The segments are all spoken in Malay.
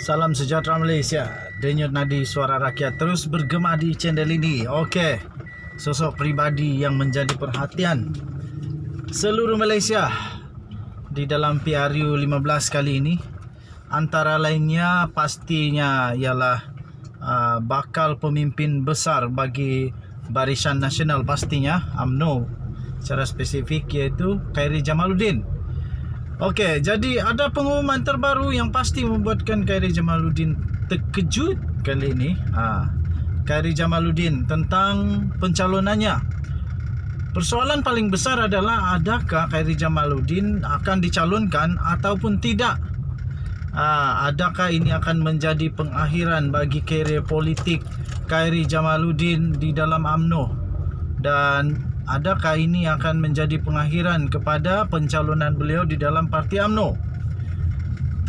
Salam sejahtera Malaysia. Denyut nadi suara rakyat terus bergema di channel ini. Okey. Sosok pribadi yang menjadi perhatian seluruh Malaysia di dalam PRU 15 kali ini, antara lainnya pastinya ialah bakal pemimpin besar bagi Barisan Nasional, pastinya UMNO secara spesifik, iaitu Khairy Jamaluddin. Okey, jadi ada pengumuman terbaru yang pasti membuatkan Khairy Jamaluddin terkejut kali ini. Khairy Jamaluddin tentang pencalonannya. Persoalan paling besar adalah adakah Khairy Jamaluddin akan dicalonkan ataupun tidak. Adakah ini akan menjadi pengakhiran bagi karier politik Khairy Jamaluddin di dalam UMNO, dan adakah ini akan menjadi pengakhiran kepada pencalonan beliau di dalam parti UMNO.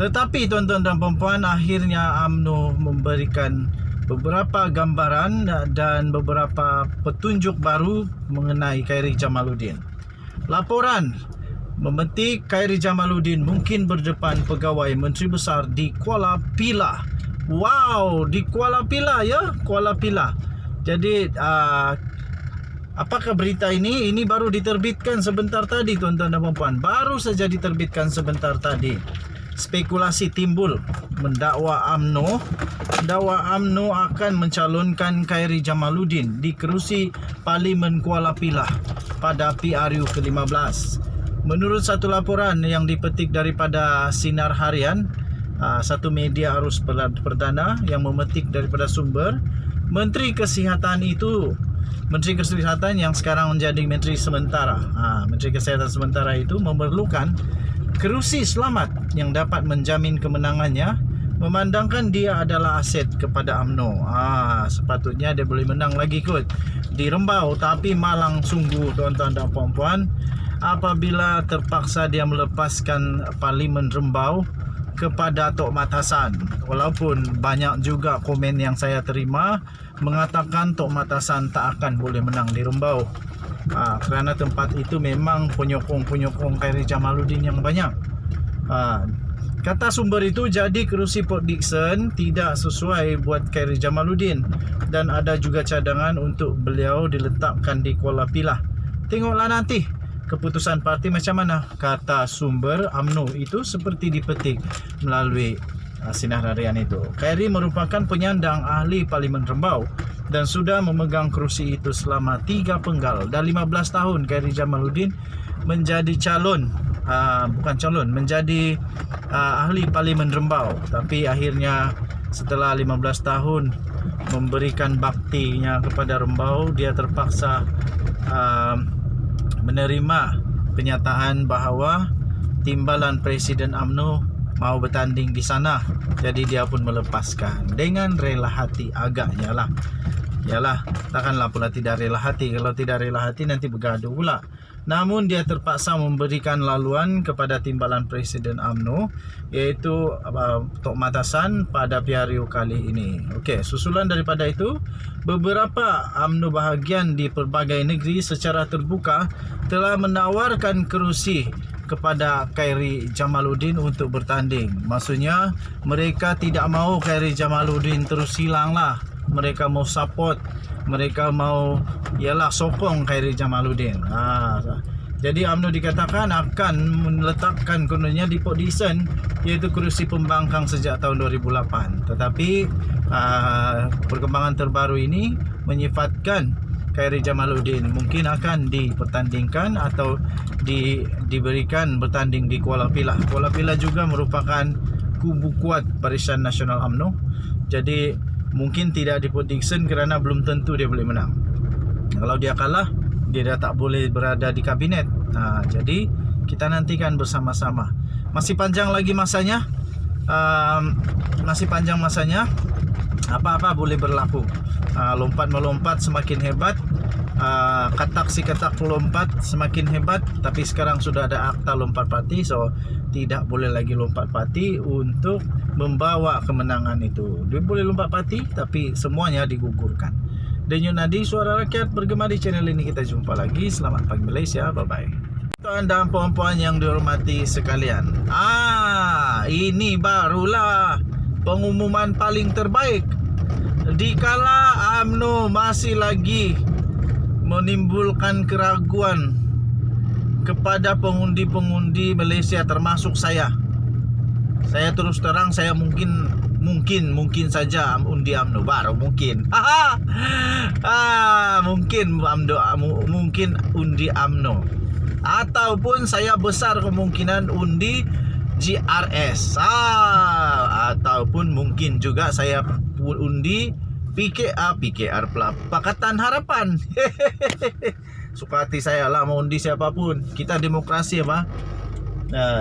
Tetapi tuan-tuan dan puan-puan, akhirnya UMNO memberikan beberapa gambaran dan beberapa petunjuk baru mengenai Khairy Jamaluddin. Laporan memetik Khairy Jamaluddin mungkin berdepan pegawai Menteri Besar di Kuala Pilah. Wow, di Kuala Pilah ya, Kuala Pilah. Jadi apakah berita ini? Ini baru diterbitkan sebentar tadi tuan-tuan dan puan-puan. Baru saja diterbitkan sebentar tadi. Spekulasi timbul mendakwa UMNO akan mencalonkan Khairy Jamaluddin di kerusi Parlimen Kuala Pilah pada PRU ke-15. Menurut satu laporan yang dipetik daripada Sinar Harian, satu media arus perdana yang memetik daripada sumber, Menteri Kesihatan yang sekarang menjadi Menteri Sementara, Menteri Kesihatan Sementara itu memerlukan kerusi selamat yang dapat menjamin kemenangannya, memandangkan dia adalah aset kepada UMNO. Sepatutnya dia boleh menang lagi kot di Rembau, tapi malang sungguh tuan-tuan dan puan-puan apabila terpaksa dia melepaskan Parlimen Rembau kepada Tok Mat Hassan. Walaupun banyak juga komen yang saya terima mengatakan Tok Mat Hassan tak akan boleh menang di Rembau, kerana tempat itu memang penyokong Khairy Jamaluddin yang banyak. Kata sumber itu, jadi kerusi Port Dickson tidak sesuai buat Khairy Jamaluddin, dan ada juga cadangan untuk beliau diletakkan di Kuala Pilah. Tengoklah nanti keputusan parti macam mana, kata sumber UMNO itu seperti dipetik melalui Sinar Harian itu. Khairy merupakan penyandang ahli Parlimen Rembau dan sudah memegang kerusi itu selama 3 penggal. Dah 15 tahun Khairy Jamaluddin menjadi menjadi ahli Parlimen Rembau. Tapi akhirnya setelah 15 tahun memberikan baktinya kepada Rembau, dia terpaksa menerima kenyataan bahawa timbalan Presiden UMNO mau bertanding di sana. Jadi dia pun melepaskan dengan rela hati agaknya lah. Yalah, takkanlah pula tidak rela hati. Kalau tidak rela hati nanti bergaduh pula. Namun dia terpaksa memberikan laluan kepada timbalan Presiden UMNO, iaitu Tok Mat Hassan pada PRU kali ini. Okey, susulan daripada itu, beberapa UMNO bahagian di pelbagai negeri secara terbuka telah menawarkan kerusi kepada Khairy Jamaluddin untuk bertanding. Maksudnya mereka tidak mahu Khairy Jamaluddin terus hilang lah. Mereka mau support, mereka mau sokong Khairy Jamaluddin. Jadi UMNO dikatakan akan meletakkan kononnya di Port Dickson, iaitu kerusi pembangkang sejak tahun 2008. Tetapi perkembangan terbaru ini menyifatkan Khairy Jamaluddin mungkin akan dipertandingkan atau diberikan bertanding di Kuala Pilah. Kuala Pilah juga merupakan kubu kuat Barisan Nasional UMNO. Jadi mungkin tidak di Port Dickson kerana belum tentu dia boleh menang. Kalau dia kalah, dia dah tak boleh berada di kabinet. Jadi kita nantikan bersama-sama. Masih panjang lagi masanya. Apa-apa boleh berlaku. Lompat melompat semakin hebat, katak si katak lompat semakin hebat. Tapi sekarang sudah ada akta lompat parti, so tidak boleh lagi lompat parti untuk membawa kemenangan itu. Dia boleh lompat parti tapi semuanya digugurkan. Denyut nadi suara rakyat bergema di channel ini. Kita jumpa lagi. Selamat pagi Malaysia. Bye bye. Tuan dan puan-puan yang dihormati sekalian, ini barulah pengumuman paling terbaik. Dikala UMNO masih lagi menimbulkan keraguan kepada pengundi-pengundi Malaysia termasuk saya terus terang, saya mungkin saja undi UMNO, baru mungkin mungkin undi UMNO, ataupun saya besar kemungkinan undi GRS, ataupun mungkin juga saya undi PKR pula, Pakatan Harapan. Suka hati saya lah mau undi siapapun, kita demokrasi apa.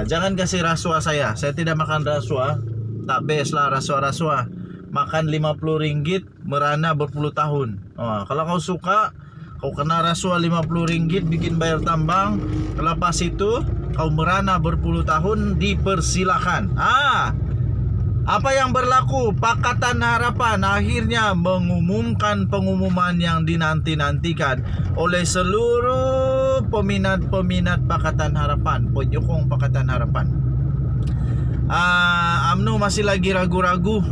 Jangan kasih rasuah saya tidak makan rasuah. Tak best lah rasuah-rasuah. Makan RM50 merana berpuluh tahun. Kalau kau suka, kau kena rasuah RM50 bikin bayar tambang, lepas itu kau merana berpuluh tahun, dipersilakan. Apa yang berlaku? Pakatan Harapan akhirnya mengumumkan pengumuman yang dinanti-nantikan oleh seluruh peminat-peminat Pakatan Harapan, penyokong Pakatan Harapan. UMNO masih lagi ragu-ragu.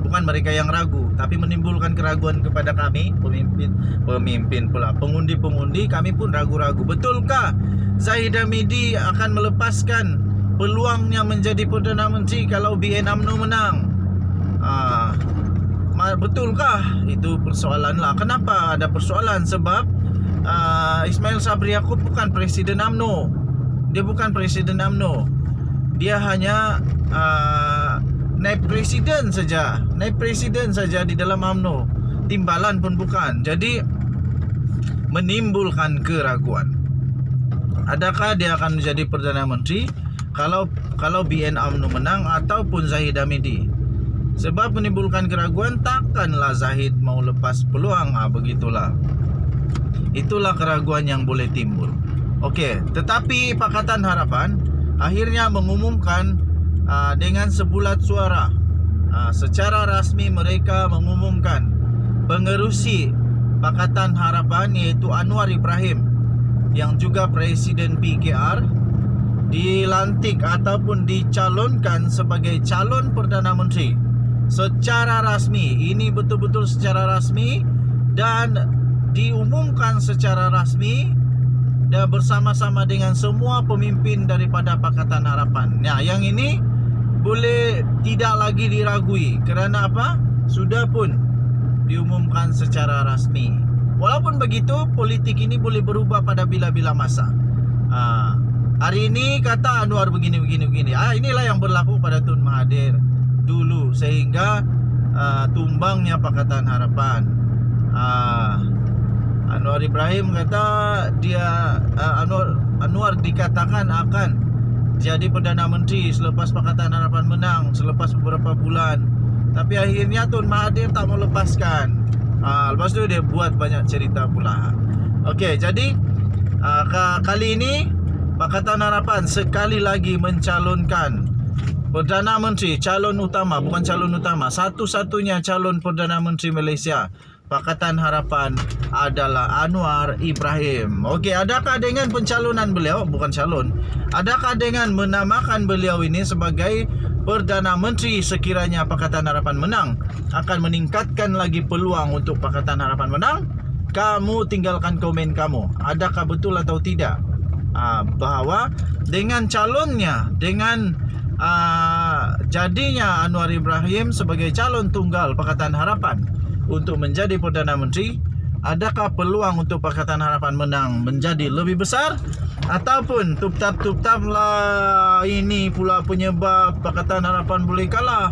Bukan mereka yang ragu, tapi menimbulkan keraguan kepada kami, pemimpin pula, pengundi-pengundi. Kami pun ragu-ragu. Betulkah Zahid Hamidi akan melepaskan peluangnya menjadi Perdana Menteri kalau BN UMNO menang? Betulkah? Itu persoalan lah. Kenapa ada persoalan? Sebab Ismail Sabri Yaakob bukan Presiden UMNO. Dia bukan Presiden UMNO. Dia hanya naib presiden saja di dalam UMNO. Timbalan pun bukan. Jadi menimbulkan keraguan. Adakah dia akan menjadi Perdana Menteri kalau BN UMNO menang ataupun Zahid Hamidi? Sebab menimbulkan keraguan, takkanlah Zahid mau lepas peluang. Begitulah. Itulah keraguan yang boleh timbul. Okey, tetapi Pakatan Harapan akhirnya mengumumkan dengan sebulat suara, secara rasmi mereka mengumumkan pengerusi Pakatan Harapan iaitu Anwar Ibrahim yang juga Presiden PKR dilantik ataupun dicalonkan sebagai calon Perdana Menteri secara rasmi. Ini betul-betul secara rasmi dan diumumkan secara rasmi dan bersama-sama dengan semua pemimpin daripada Pakatan Harapan. Yang ini boleh tidak lagi diragui. Kerana apa? Sudah pun diumumkan secara rasmi. Walaupun begitu, politik ini boleh berubah pada bila-bila masa. Hari ini kata Anwar begini. Inilah yang berlaku pada Tun Mahathir dulu, sehingga tumbangnya Pakatan Harapan. Anwar Ibrahim kata dia Anwar dikatakan akan jadi Perdana Menteri selepas Pakatan Harapan menang, selepas beberapa bulan. Tapi akhirnya Tun Mahathir tak mau lepaskan. Lepas tu dia buat banyak cerita pula. Okey, jadi kali ini Pakatan Harapan sekali lagi mencalonkan Perdana Menteri, calon utama, bukan calon utama, satu-satunya calon Perdana Menteri Malaysia Pakatan Harapan adalah Anwar Ibrahim. Okey, adakah dengan pencalonan beliau, bukan calon, adakah dengan menamakan beliau ini sebagai Perdana Menteri sekiranya Pakatan Harapan menang akan meningkatkan lagi peluang untuk Pakatan Harapan menang? Kamu tinggalkan komen kamu. Adakah betul atau tidak bahawa dengan calonnya, dengan jadinya Anwar Ibrahim sebagai calon tunggal Pakatan Harapan untuk menjadi Perdana Menteri, adakah peluang untuk Pakatan Harapan menang menjadi lebih besar? Ataupun tup-tap lah ini pula penyebab Pakatan Harapan boleh kalah.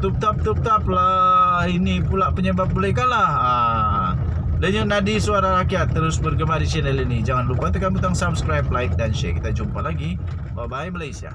Tup-tap lah ini pula penyebab boleh kalah. Denyut Nadi Suara Rakyat terus bergema di channel ini. Jangan lupa tekan butang subscribe, like dan share. Kita jumpa lagi. Bye bye Malaysia.